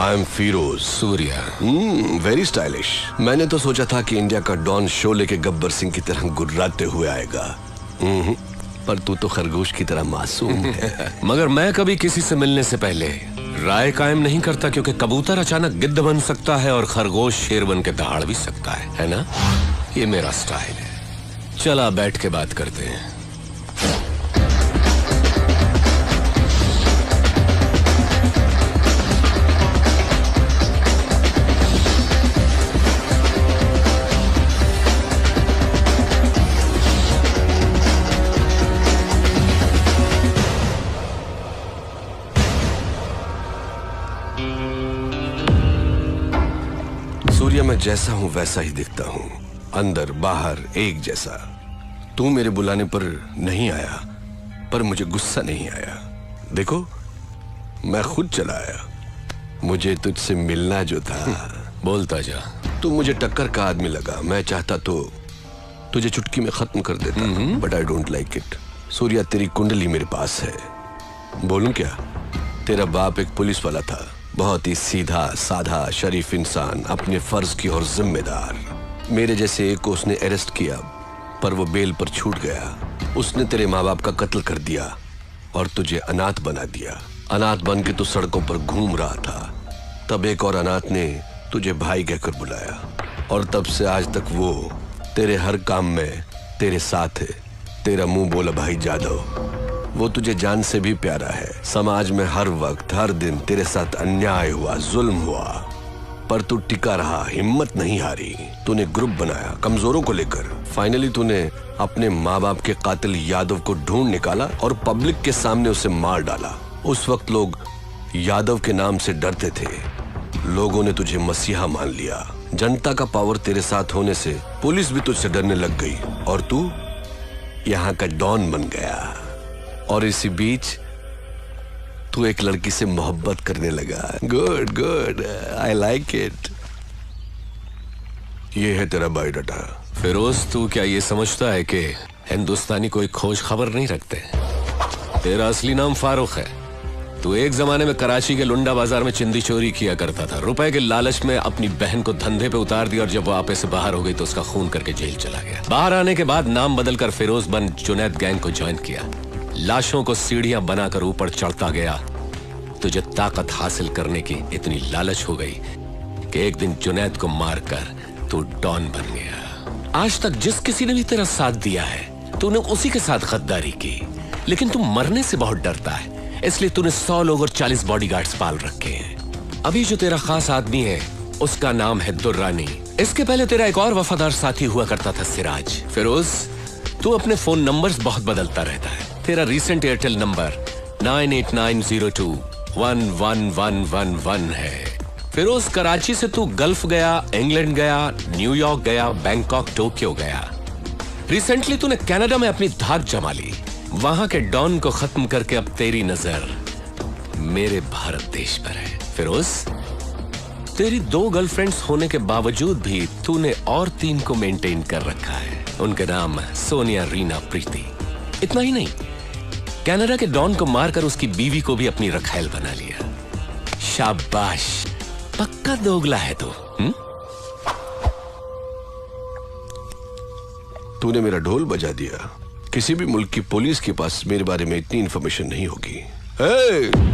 I am Feroz Surya. Very stylish. मैंने तो सोचा था कि इंडिया का डॉन शोले के गब्बर सिंह की तरह गुर्राते हुए आएगा, पर तू तो खरगोश की तरह मासूम है। मगर मैं कभी किसी से मिलने से पहले राय कायम नहीं करता, क्योंकि कबूतर अचानक गिद्ध बन सकता है और खरगोश शेर बन के दहाड़ भी सकता है ना? ये मेरा स्टाइल है। चला बैठ के बात करते हैं। सूर्या, मैं जैसा हूं वैसा ही दिखता हूं, अंदर बाहर एक जैसा। तू मेरे बुलाने पर नहीं आया, पर मुझे गुस्सा नहीं आया। देखो, मैं खुद चला आया। मुझे तुझसे मिलना जो था। बोलता जा। तू मुझे टक्कर का आदमी लगा। मैं चाहता तो तुझे चुटकी में खत्म कर देता, but I don't like it. Surya, तेरी कुंडली मेरे पास है। बोलूं क्या? तेरा बाप एक पुलिस वाला था, बहुत ही सीधा साधा शरीफ इंसान, अपने फर्ज की और जिम्मेदार। मेरे जैसे एक को उसने अरेस्ट किया, पर वो बेल पर छूट गया। उसने तेरे माँ बाप का कत्ल कर दिया और तुझे अनाथ बना दिया। अनाथ बन के तू सड़कों पर घूम रहा था। तब एक और अनाथ ने तुझे भाई कहकर बुलाया, और तब से आज तक वो तेरे हर काम में तेरे साथ है। तेरा मुंह बोला भाई जादव, वो तुझे जान से भी प्यारा है। समाज में हर वक्त हर दिन तेरे साथ अन्याय हुआ, जुल्म हुआ, पर तू टिका रहा, हिम्मत नहीं हारी। तूने ग्रुप बनाया कमजोरों को लेकर। फाइनली तूने अपने माँ बाप के कातिल यादव को ढूंढ निकाला और पब्लिक के सामने उसे मार डाला। उस वक्त लोग यादव के नाम से डरते थे। लोगों ने तुझे मसीहा मान लिया। जनता का पावर तेरे साथ होने से पुलिस भी तुझसे डरने लग गई, और तू यहाँ का डॉन बन गया। और इसी बीच तू एक लड़की से मोहब्बत करने लगा। Good good, I like it. ये है तेरा बायोडाटा। फिरोज, तू क्या ये समझता है कि हिंदुस्तानी कोई खोज खबर नहीं रखते? तेरा असली नाम फारूक है। तू एक जमाने में कराची के लुंडा बाजार में चिंदी चोरी किया करता था। रुपए के लालच में अपनी बहन को धंधे पे उतार दिया, और जब वो आपे से बाहर हो गई तो उसका खून करके जेल चला गया। बाहर आने के बाद नाम बदलकर फिरोज बन जुनैद गैंग को ज्वाइन किया। लाशों को सीढ़ियां बनाकर ऊपर चढ़ता गया। तुझे ताकत हासिल करने की इतनी लालच हो गई कि एक दिन जुनैद को मारकर तू डॉन बन गया। आज तक जिस किसी ने भी तेरा साथ दिया है, तूने उसी के साथ गद्दारी की। लेकिन तू मरने से बहुत डरता है, इसलिए तूने 100 लोग और 40 बॉडीगार्ड्स पाल रखे हैं। अभी जो तेरा खास आदमी है, उसका नाम है दुर्रानी। इसके पहले तेरा एक और वफादार साथी हुआ करता था, सिराज। फिरोज, तू अपने फोन नंबर्स बहुत बदलता रहता है। तेरा रीसेंट एयरटेल नंबर 9890211111 है। फिरोज, कराची से तू गल्फ गया, इंग्लैंड गया, न्यूयॉर्क गया, बैंकॉक, टोक्यो गया। रिसेंटली तूने कनाडा में अपनी धाक जमा ली। वहां के डॉन को खत्म करके अब तेरी नजर मेरे भारत देश पर है। फिरोज, तेरी 2 गर्लफ्रेंड्स होने के बावजूद भी तूने और 3 को मेंटेन कर रखा है। उनके नाम सोनिया, रीना, प्रीति। इतना ही नहीं, कनाडा के डॉन को मारकर उसकी बीवी को भी अपनी रखैल बना लिया। शाबाश, पक्का दोगला है तू। तूने मेरा ढोल बजा दिया। किसी भी मुल्क की पुलिस के पास मेरे बारे में इतनी इंफॉर्मेशन नहीं होगी।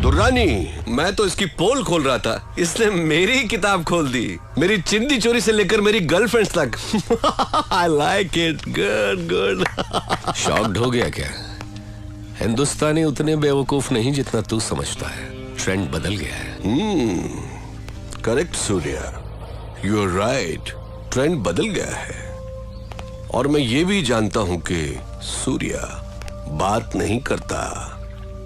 दुर्रानी, मैं तो इसकी पोल खोल रहा था, इसने मेरी किताब खोल दी। मेरी चिंदी चोरी से लेकर मेरी गर्लफ्रेंड्स तक। I like it, good good. Shocked हो गया क्या? हिंदुस्तानी उतने बेवकूफ नहीं जितना तू समझता है। ट्रेंड बदल गया है। Correct Surya, you are right. Trend बदल गया है, और मैं ये भी जानता हूं कि सूर्या बात नहीं करता,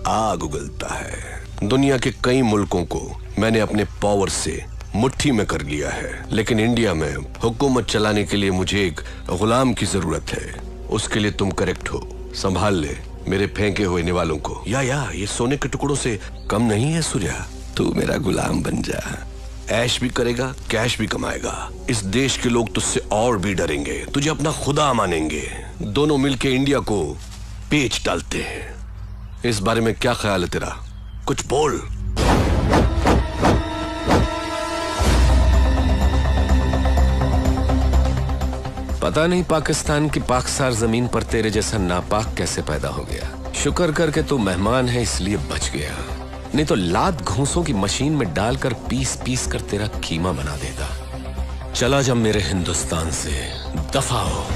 आग उगलता है। दुनिया के कई मुल्कों को मैंने अपने पावर से मुट्ठी में कर लिया है, लेकिन इंडिया में हुकूमत चलाने के लिए मुझे एक गुलाम की जरूरत है। उसके लिए तुम करेक्ट हो। संभाल ले मेरे फेंके हुए निवालों को। या ये सोने के टुकड़ों से कम नहीं है सूर्या। तू मेरा गुलाम बन जा। ऐश भी करेगा, कैश भी कमाएगा। इस देश के लोग तुझसे और भी डरेंगे, तुझे अपना खुदा मानेंगे। दोनों मिलके इंडिया को पेच डालते हैं। इस बारे में क्या ख्याल है तेरा? कुछ बोल। पता नहीं पाकिस्तान की पाकसार जमीन पर तेरे जैसा नापाक कैसे पैदा हो गया। शुक्र करके तू मेहमान है इसलिए बच गया, नहीं तो लात घूंसों की मशीन में डालकर पीस पीस कर तेरा कीमा बना देता। चला जा मेरे हिंदुस्तान से, दफा हो।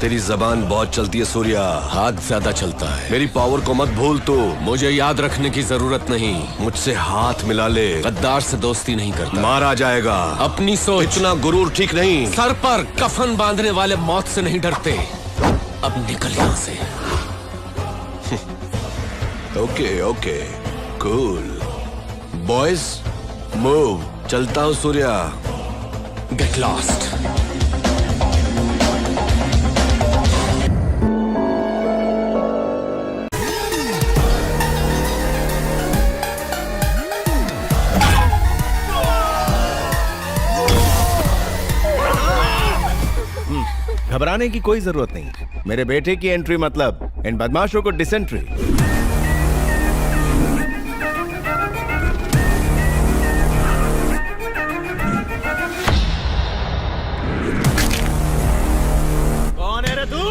तेरी जबान बहुत चलती है सूर्या, हाथ ज्यादा चलता है। मेरी पावर को मत भूल तू। मुझे याद रखने की जरूरत नहीं। मुझसे हाथ मिला ले, गद्दार से दोस्ती नहीं करता। मारा जाएगा। अपनी सोच। इतना गुरूर ठीक नहीं। सर पर कफन बांधने वाले मौत से नहीं डरते। अब निकल यहां से। Okay okay cool boys, move. चलता हूँ सूर्या। Get lost. घबराने की कोई जरूरत नहीं। मेरे बेटे की एंट्री मतलब इन बदमाशों को डिसेंट्री। कौन है रे तू?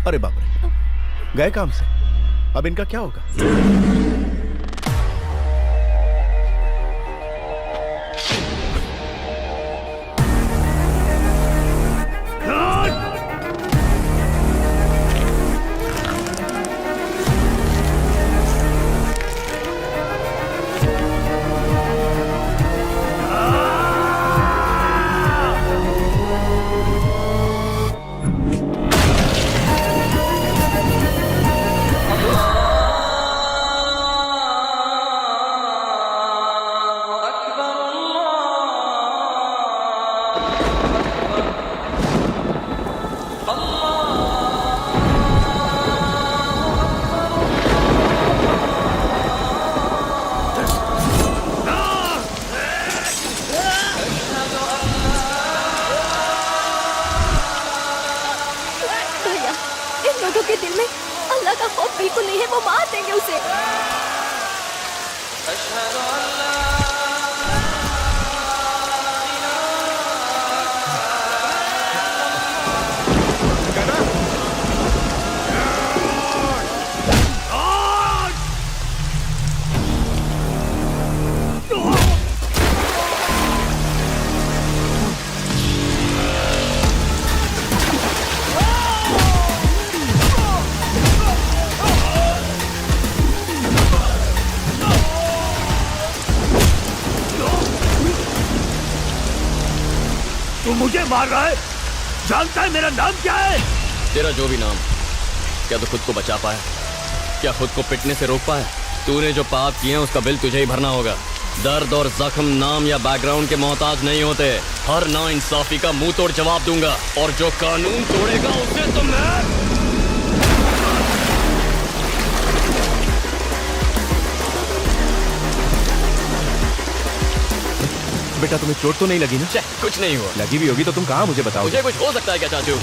अरे बाप रे, गए काम से। अब इनका क्या होगा? के दिल में अल्लाह का खौफ बिल्कुल नहीं है, वो मार देंगे उसे। तू मुझे मार रहा है? जानता है मेरा नाम क्या है? तेरा जो भी नाम, क्या तू खुद को बचा पाया? क्या खुद को पिटने से रोक पाया? तूने जो पाप किए हैं उसका बिल तुझे ही भरना होगा। दर्द और जख्म नाम या बैकग्राउंड के मोहताज नहीं होते। हर नाइंसाफी का मुंह तोड़ जवाब दूंगा, और जो कानून तोड़ेगा उसे तो मैं। बेटा तुम्हें चोट तो नहीं लगी ना? कुछ नहीं हुआ। लगी भी होगी तो तुम कहाँ मुझे बताओ। मुझे कुछ हो सकता है क्या चाचू?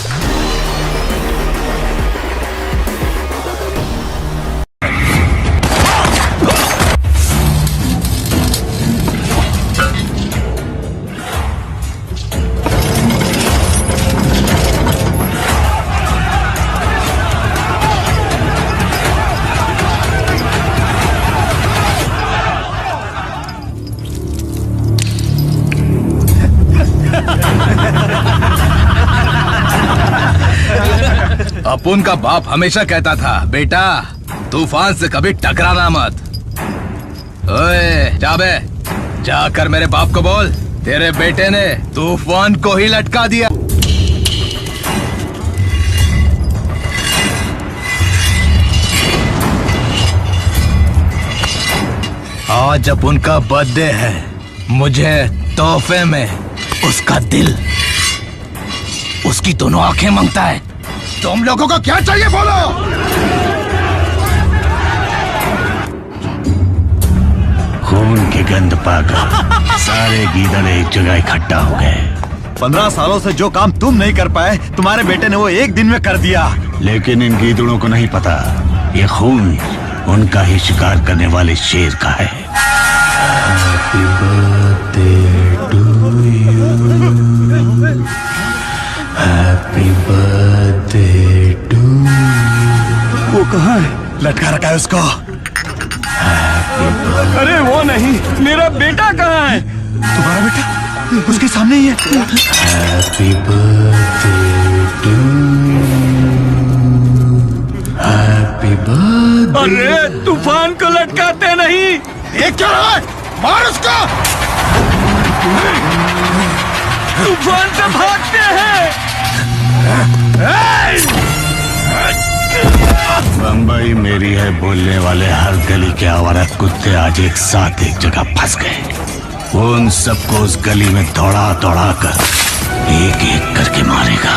अपुन का बाप हमेशा कहता था, बेटा तूफान से कभी टकराना मत। ओए जाबे, जाकर मेरे बाप को बोल तेरे बेटे ने तूफान को ही लटका दिया। आज अपुन का बर्थडे है, मुझे तोहफे में उसका दिल, उसकी दोनों आंखें मांगता है। तुम लोगों को क्या चाहिए बोलो। खून की गंध पाकर सारे गीदड़ एक जगह इकट्ठा हो गए। 15 सालों से जो काम तुम नहीं कर पाए, तुम्हारे बेटे ने वो एक दिन में कर दिया। लेकिन इन गीदड़ों को नहीं पता, ये खून उनका ही शिकार करने वाले शेर का है। Happy birthday to you. Happy birthday to you. वो कहाँ है? लटका रखा है उसको। अरे वो नहीं, मेरा बेटा कहाँ है? तुम्हारा बेटा उसके सामने ही है। Happy birthday to you. Happy birthday. अरे तूफान को लटकाते नहीं। ये क्या रहा है? मार उसको। तूफान से भागते हैं। बम्बई मेरी है बोलने वाले हर गली के आवारा कुत्ते आज एक साथ एक जगह फंस गए। वो उन सबको उस गली में दौड़ा दौड़ा कर एक एक करके मारेगा।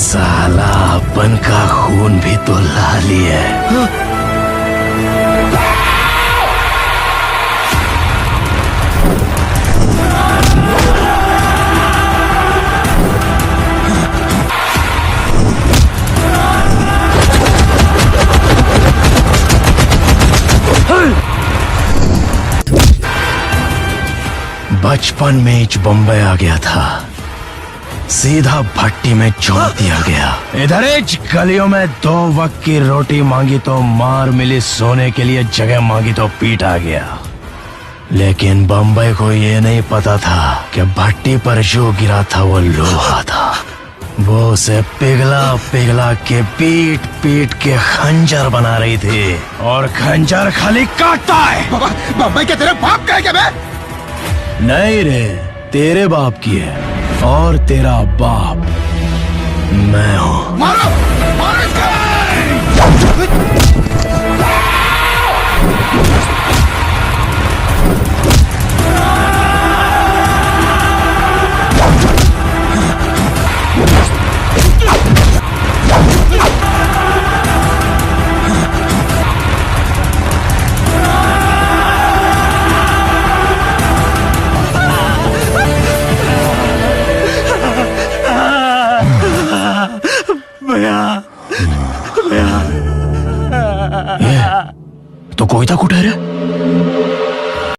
साला अपन का खून भी तो लाली है। बचपन में ही बम्बई आ गया था, सीधा भट्टी में छोड़ दिया गया। इधर गलियों में 2 वक्त की रोटी मांगी तो मार मिली, सोने के लिए जगह मांगी तो पीटा गया। लेकिन बम्बई को ये नहीं पता था कि भट्टी पर जो गिरा था वो लोहा था। वो उसे पिघला पिघला के पीट पीट के खंजर बना रही थी, और खंजर खाली काटता है। बम्बई के तेरे बाप का है क्या? मैं नहीं रे, तेरे बाप की है, और तेरा बाप मैं हूँ। मारो, मारो इसको।